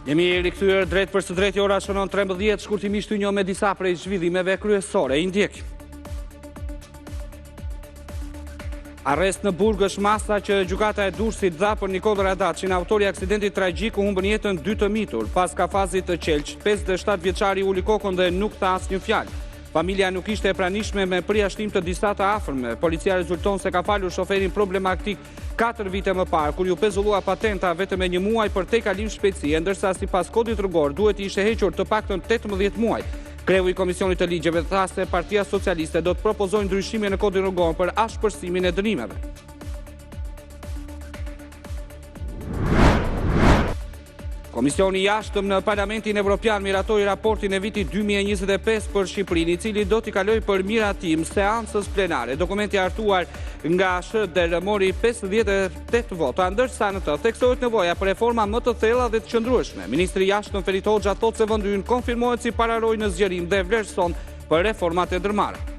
Jemi rikthyer drejt për së drejti ora shënon 13, shkurtimisht një me disa prej zhvillimeve kryesore. I ndjek. Arrest në Burg është masa që gjykata e Durrësit dha për Nikol Radacin, autori i aksidentit tragjik, u humbën jetën 2 të mitur. Pas kafazit të Qelç, 57 vjeçari uli kokën dhe nuk tha asnjë fjalë. Familja nuk ishte e pranishme me përjashtim të disa të afërme. Policia rezulton se ka falur shoferin problematik 4 vite më parë, kur ju pezullua patenta vetëm me 1 muaj për te kalim shpejtësie, ndërsa sipas kodit rrugor duhet i ishte hequr të paktën 18 muaj. Kreu i Komisionit të Ligjeve tha se Partia Socialiste do të propozojë ndryshime në kodin rrugor për ashpërsimin e dënimeve. Komisioni i jashtëm në Parlamentin Evropian miratoi raportin e vitit 2025 për Shqipërinë, i cili do t'i kalojë për miratim seancës plenare. Dokumenti hartuar nga SHDR mori 58 vota, ndërsa në të theksohet nevoja për reforma më të thella dhe të qëndrueshme. Ministri i jashtëm Ferit Hoxha thotë se vendi ynë konfirmohet si pararoj në zgjerim dhe vlerëson për reformat e ndërmarra.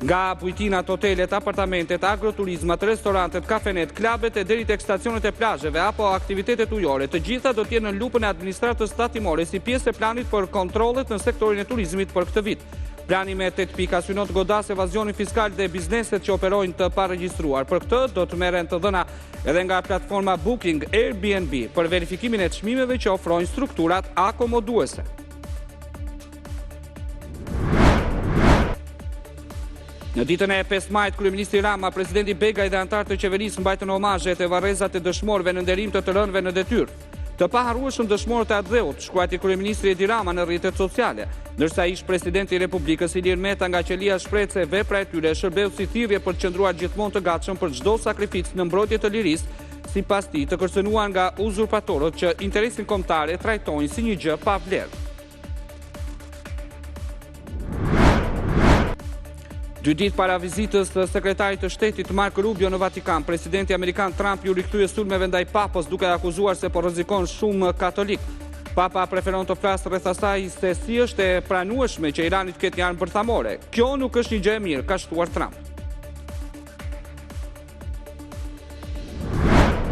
Nga bujtinat, hotelet, apartamentet, agroturizmat, restorantet, kafenet, klabet e deri tek stacionet e plazheve apo aktivitetet ujore, të gjitha do të jenë në lupën e administratës tatimore si pjesë e planit për kontrollet në sektorin e turizmit për këtë vit. Plani me 8 pika synon të godas evazionin fiskal dhe bizneset që operojnë të paregjistruar. Për këtë do të merren të dhëna edhe nga platforma Booking, Airbnb për verifikimin e çmimeve që ofrojnë strukturat akomoduese. Në ditën e 5 majit, kryeministri Rama, presidenti Begaj dhe anëtarët e qeverisë mbajtën omazhet e varrezat e dëshmorëve në nderim të rënëve në detyrë. Të paharrueshëm dëshmorët e Adheut, shkruajti kryeministri Edi Rama në rrjetet sociale, ndërsa ish presidenti i Republikës Ilir Meta nga qelia shpreh se vepra e tyre shërbeu si thirrje për të qëndruar gjithmonë të gatshëm për çdo sakrificë në mbrojtje të lirisë, sipas tij të kërcënuar nga uzurpatorët që interesin kombëtar e trajtojnë si një gjë pa vlerë. 2 ditë para vizitës të sekretarit të shtetit Marco Rubio në Vatikan, presidenti amerikan Trump ju rikthye sulmeve ndaj papës duke akuzuar se po rrezikon shumë katolik. Papa preferon të flasë rreth asaj se si është e pranueshme që Irani të ketë një armë bërthamore. Kjo nuk është një gjë e mirë, ka shtuar Trump.